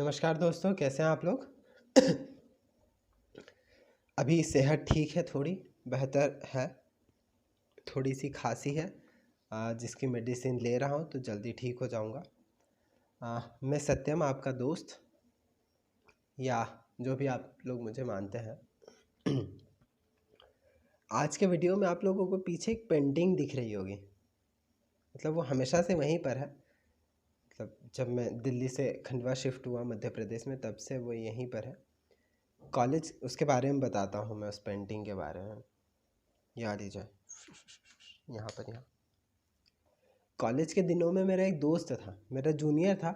नमस्कार दोस्तों, कैसे हैं आप लोग। अभी सेहत ठीक है, थोड़ी बेहतर है। थोड़ी सी खांसी है जिसकी मेडिसिन ले रहा हूँ तो जल्दी ठीक हो जाऊँगा। मैं सत्यम, आपका दोस्त, या जो भी आप लोग मुझे मानते हैं। आज के वीडियो में आप लोगों को पीछे एक पेंटिंग दिख रही होगी। मतलब वो हमेशा से वहीं पर है। मतलब जब मैं दिल्ली से खंडवा शिफ्ट हुआ मध्य प्रदेश में, तब से वो यहीं पर है। कॉलेज, उसके बारे में बताता हूँ मैं, उस पेंटिंग के बारे में। याद लीजिए, यहाँ पर, यहाँ कॉलेज के दिनों में मेरा एक दोस्त था, मेरा जूनियर था।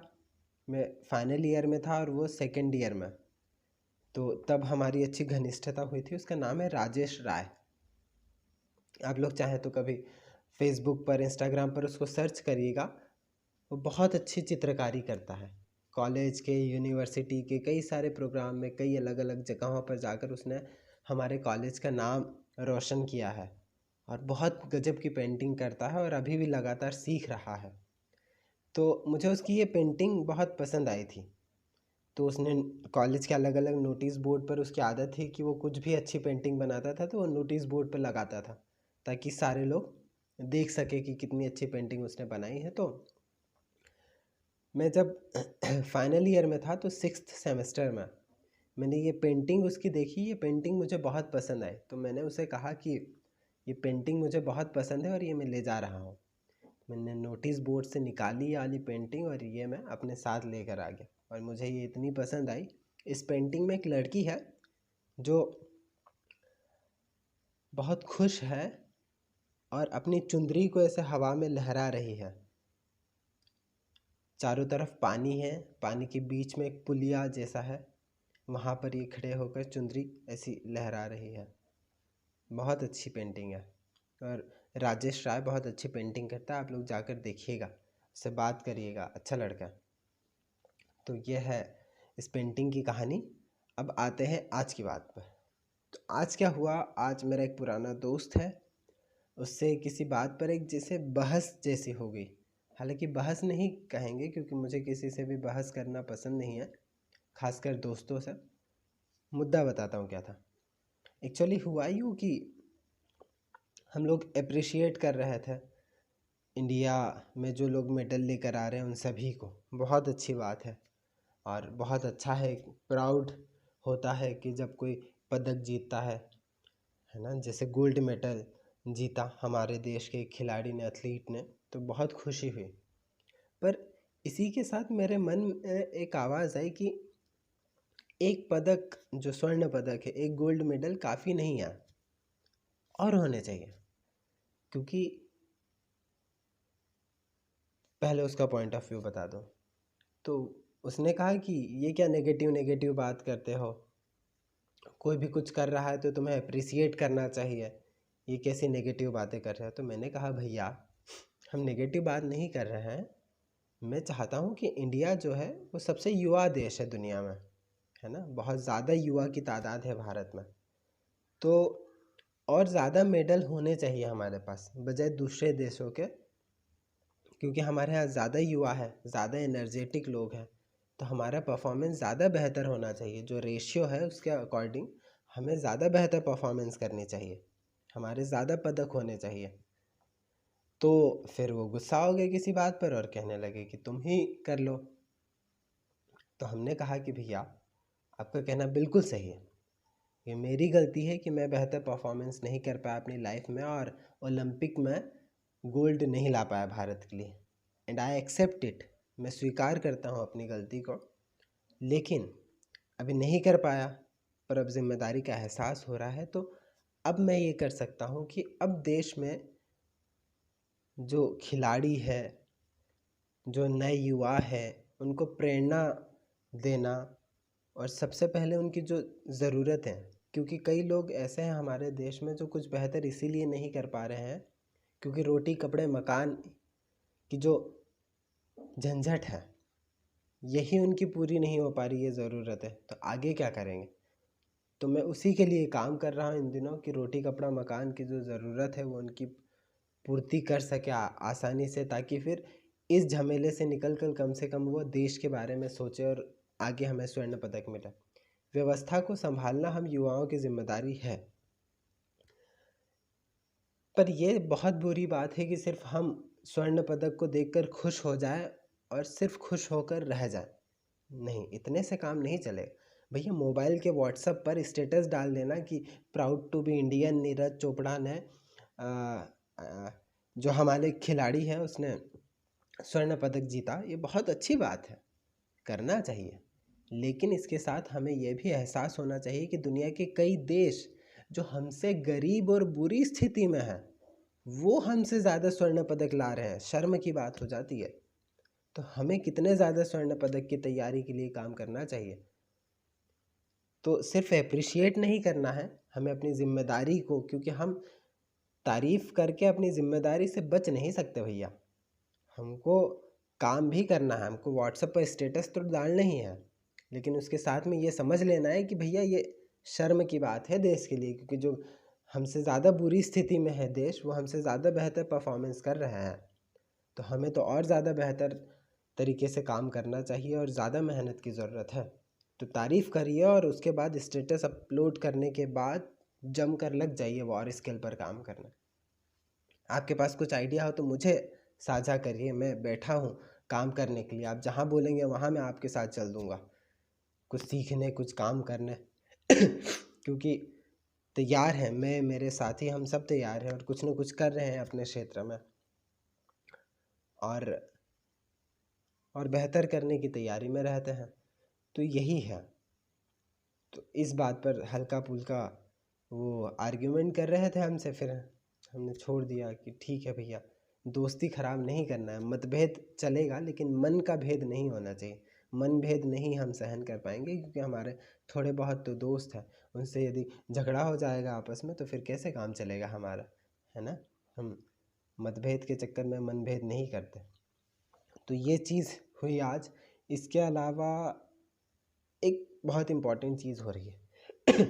मैं फाइनल ईयर में था और वो सेकेंड ईयर में। तो तब हमारी अच्छी घनिष्ठता हुई थी। उसका नाम है राजेश राय। आप लोग चाहें तो कभी फेसबुक पर, इंस्टाग्राम पर उसको सर्च करिएगा। वो बहुत अच्छी चित्रकारी करता है। कॉलेज के, यूनिवर्सिटी के कई सारे प्रोग्राम में, कई अलग अलग जगहों पर जाकर उसने हमारे कॉलेज का नाम रोशन किया है। और बहुत गजब की पेंटिंग करता है और अभी भी लगातार सीख रहा है। तो मुझे उसकी ये पेंटिंग बहुत पसंद आई थी। तो उसने कॉलेज के अलग अलग नोटिस बोर्ड पर, उसकी आदत थी कि वो कुछ भी अच्छी पेंटिंग बनाता था तो वो नोटिस बोर्ड पर लगाता था, ताकि सारे लोग देख सके कि कितनी अच्छी पेंटिंग उसने बनाई है। तो मैं जब फाइनल ईयर में था तो 6th सेमेस्टर में मैंने ये पेंटिंग उसकी देखी। ये पेंटिंग मुझे बहुत पसंद आई, तो मैंने उसे कहा कि ये पेंटिंग मुझे बहुत पसंद है और ये मैं ले जा रहा हूँ। मैंने नोटिस बोर्ड से निकाली ये वाली पेंटिंग और ये मैं अपने साथ लेकर आ गया। और मुझे ये इतनी पसंद आई। इस पेंटिंग में एक लड़की है जो बहुत खुश है और अपनी चुंदरी को ऐसे हवा में लहरा रही है। चारों तरफ पानी है, पानी के बीच में एक पुलिया जैसा है, वहाँ पर ये खड़े होकर चुंदरी ऐसी लहरा रही है। बहुत अच्छी पेंटिंग है। और राजेश राय बहुत अच्छी पेंटिंग करता है। आप लोग जाकर देखिएगा, उससे बात करिएगा, अच्छा लड़का है। तो यह है इस पेंटिंग की कहानी। अब आते हैं आज की बात पर। तो आज क्या हुआ, आज मेरा एक पुराना दोस्त है, उससे किसी बात पर एक जैसे बहस जैसी हो गई। हालांकि बहस नहीं कहेंगे, क्योंकि मुझे किसी से भी बहस करना पसंद नहीं है, खासकर दोस्तों से। मुद्दा बताता हूँ क्या था। एक्चुअली हुआ यूँ कि हम लोग अप्रिशिएट कर रहे थे इंडिया में जो लोग मेडल लेकर आ रहे हैं उन सभी को। बहुत अच्छी बात है और बहुत अच्छा है, प्राउड होता है कि जब कोई पदक जीतता है ना। जैसे गोल्ड मेडल जीता हमारे देश के एक खिलाड़ी ने, एथलीट ने, तो बहुत खुशी हुई। पर इसी के साथ मेरे मन में एक आवाज़ आई कि एक पदक, जो स्वर्ण पदक है, एक गोल्ड मेडल काफ़ी नहीं है, और होने चाहिए। क्योंकि पहले उसका पॉइंट ऑफ व्यू बता दो। तो उसने कहा कि ये क्या नेगेटिव नेगेटिव बात करते हो, कोई भी कुछ कर रहा है तो तुम्हें अप्रिसिएट करना चाहिए, ये कैसी नेगेटिव बातें कर रहे हो। तो मैंने कहा, भैया हम नेगेटिव बात नहीं कर रहे हैं। मैं चाहता हूँ कि इंडिया जो है वो सबसे युवा देश है दुनिया में, है ना। बहुत ज़्यादा युवा की तादाद है भारत में। तो और ज़्यादा मेडल होने चाहिए हमारे पास बजाय दूसरे देशों के, क्योंकि हमारे यहाँ ज़्यादा युवा है, ज़्यादा एनर्जेटिक लोग हैं। तो हमारा परफॉर्मेंस ज़्यादा बेहतर होना चाहिए। जो रेशियो है उसके अकॉर्डिंग हमें ज़्यादा बेहतर परफॉर्मेंस करनी चाहिए, हमारे ज़्यादा पदक होने चाहिए। तो फिर वो गुस्सा हो गए किसी बात पर और कहने लगे कि तुम ही कर लो। तो हमने कहा कि भैया आपका कहना बिल्कुल सही है, ये मेरी गलती है कि मैं बेहतर परफॉर्मेंस नहीं कर पाया अपनी लाइफ में और ओलंपिक में गोल्ड नहीं ला पाया भारत के लिए। एंड आई एक्सेप्ट इट, मैं स्वीकार करता हूँ अपनी गलती को। लेकिन अभी नहीं कर पाया, पर अब जिम्मेदारी का एहसास हो रहा है। तो अब मैं ये कर सकता हूँ कि अब देश में जो खिलाड़ी है, जो नए युवा है, उनको प्रेरणा देना, और सबसे पहले उनकी जो ज़रूरत है। क्योंकि कई लोग ऐसे हैं हमारे देश में जो कुछ बेहतर इसीलिए नहीं कर पा रहे हैं क्योंकि रोटी कपड़े मकान की जो झंझट है, यही उनकी पूरी नहीं हो पा रही है, ज़रूरत है। तो आगे क्या करेंगे। तो मैं उसी के लिए काम कर रहा हूँ इन दिनों कि रोटी कपड़ा मकान की जो ज़रूरत है वो उनकी पूर्ति कर सके आसानी से, ताकि फिर इस झमेले से निकल कर कम से कम वो देश के बारे में सोचे और आगे हमें स्वर्ण पदक मिला। व्यवस्था को संभालना हम युवाओं की जिम्मेदारी है। पर यह बहुत बुरी बात है कि सिर्फ हम स्वर्ण पदक को देखकर खुश हो जाएं और सिर्फ खुश होकर रह जाएं। नहीं, इतने से काम नहीं चलेगा भैया। मोबाइल के व्हाट्सएप पर स्टेटस डाल देना कि proud to be Indian, Neeraj Chopra ने जो हमारे खिलाड़ी है उसने स्वर्ण पदक जीता, ये बहुत अच्छी बात है, करना चाहिए। लेकिन इसके साथ हमें यह भी एहसास होना चाहिए कि दुनिया के कई देश जो हमसे गरीब और बुरी स्थिति में हैं, वो हमसे ज़्यादा स्वर्ण पदक ला रहे हैं। शर्म की बात हो जाती है। तो हमें कितने ज़्यादा स्वर्ण पदक की तैयारी के लिए काम करना चाहिए। तो सिर्फ एप्रिशिएट नहीं करना है, हमें अपनी जिम्मेदारी को, क्योंकि हम तारीफ करके अपनी जिम्मेदारी से बच नहीं सकते भैया। हमको काम भी करना है, हमको व्हाट्सएप पर स्टेटस तो डालना ही है, लेकिन उसके साथ में ये समझ लेना है कि भैया ये शर्म की बात है देश के लिए, क्योंकि जो हमसे ज़्यादा बुरी स्थिति में है देश, वो हमसे ज़्यादा बेहतर परफॉर्मेंस कर रहे हैं। तो हमें तो और ज़्यादा बेहतर तरीके से काम करना चाहिए और ज़्यादा मेहनत की ज़रूरत है। तो तारीफ़ करिए और उसके बाद स्टेटस अपलोड करने के बाद जम कर लग जाइए वॉर स्किल पर काम करना। आपके पास कुछ आइडिया हो तो मुझे साझा करिए, मैं बैठा हूँ काम करने के लिए। आप जहाँ बोलेंगे वहाँ मैं आपके साथ चल दूँगा, कुछ सीखने, कुछ काम करने क्योंकि तैयार हैं, मैं, मेरे साथी, हम सब तैयार हैं और कुछ न कुछ कर रहे हैं अपने क्षेत्र में और बेहतर करने की तैयारी में रहते हैं। तो यही है। तो इस बात पर हल्का फुल्का वो आर्ग्यूमेंट कर रहे थे हमसे, फिर हमने छोड़ दिया कि ठीक है भैया, दोस्ती ख़राब नहीं करना है। मतभेद चलेगा लेकिन मन का भेद नहीं होना चाहिए। मन भेद नहीं हम सहन कर पाएंगे, क्योंकि हमारे थोड़े बहुत तो दोस्त हैं, उनसे यदि झगड़ा हो जाएगा आपस में तो फिर कैसे काम चलेगा हमारा, है ना। हम मतभेद के चक्कर में मनभेद नहीं करते। तो ये चीज़ हुई आज। इसके अलावा एक बहुत इम्पॉर्टेंट चीज़ हो रही है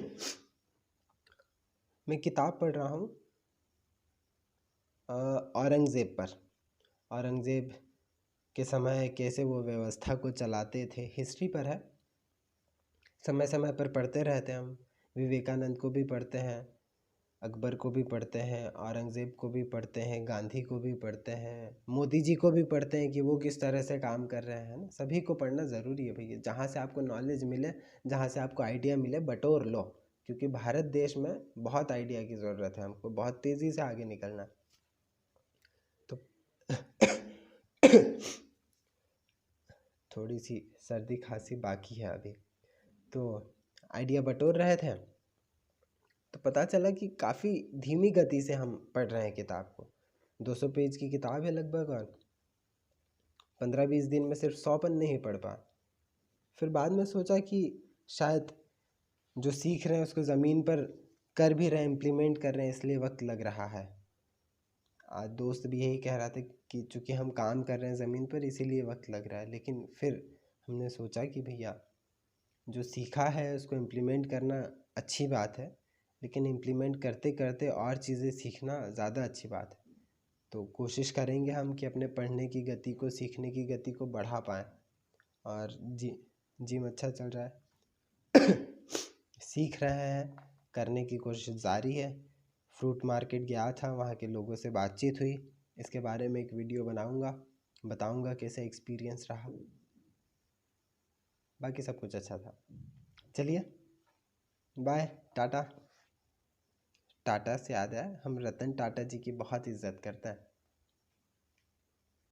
मैं किताब पढ़ रहा हूँ औरंगज़ेब पर। औरंगज़ेब के समय कैसे वो व्यवस्था को चलाते थे, हिस्ट्री पर है। समय समय पर पढ़ते रहते हैं हम। विवेकानंद को भी पढ़ते हैं, अकबर को भी पढ़ते हैं, औरंगज़ेब को भी पढ़ते हैं, गांधी को भी पढ़ते हैं, मोदी जी को भी पढ़ते हैं कि वो किस तरह से काम कर रहे हैं ना। सभी को पढ़ना ज़रूरी है भैया। जहाँ से आपको नॉलेज मिले, जहाँ से आपको आइडिया मिले, बटोर लो, क्योंकि भारत देश में बहुत आइडिया की ज़रूरत है। हमको बहुत तेज़ी से आगे निकलना है। तो थोड़ी सी सर्दी खांसी बाकी है अभी। तो आइडिया बटोर रहे थे तो पता चला कि काफ़ी धीमी गति से हम पढ़ रहे हैं किताब को। 200 पेज की किताब है लगभग, और 15-20 दिन में सिर्फ 100 पन्ने ही पढ़ पा। फिर बाद में सोचा कि शायद जो सीख रहे हैं उसको ज़मीन पर कर भी रहे हैं, इम्प्लीमेंट कर रहे हैं, इसलिए वक्त लग रहा है। आज दोस्त भी यही कह रहा था कि चूँकि हम काम कर रहे हैं ज़मीन पर इसीलिए वक्त लग रहा है। लेकिन फिर हमने सोचा कि भैया जो सीखा है उसको इम्प्लीमेंट करना अच्छी बात है, लेकिन इम्प्लीमेंट करते करते और चीज़ें सीखना ज़्यादा अच्छी बात है। तो कोशिश करेंगे हम कि अपने पढ़ने की गति को, सीखने की गति को बढ़ा पाएँ। और जिम अच्छा चल रहा है सीख रहे हैं, करने की कोशिश जारी है। फ्रूट मार्केट गया था, वहाँ के लोगों से बातचीत हुई। इसके बारे में एक वीडियो बनाऊंगा, बताऊंगा कैसे एक्सपीरियंस रहा। बाकी सब कुछ अच्छा था। चलिए बाय, टाटा। टाटा से याद है, हम रतन टाटा जी की बहुत इज़्ज़त करते हैं।